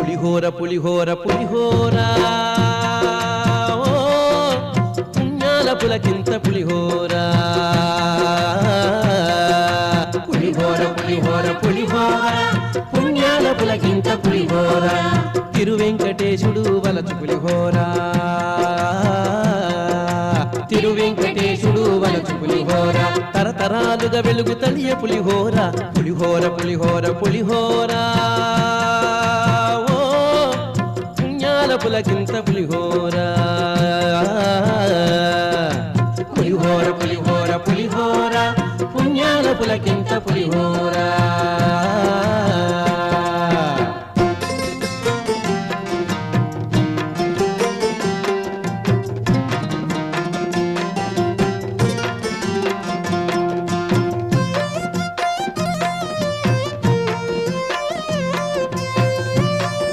పులిహోర పులిహోర పులిహోర ఓ పుణ్యాల పులకింత పులిహోర పులిహోర పులిహోర పులిహోర పుణ్యాల పులకింత పులిహోర తిరువెంకటేశుడు వలచు పులిహోర తిరువెంకటేశుడు వలచు పులిహోర తరతరాలుగా వెలుగు తలియ పులిహోర పులిహోర పులిహోర పులిహోర ఓ పుణ్యాల పులకింత పులిహోర పులిహోర పులిహోర పులిహోర పుణ్యాల పులకింత పులిహోర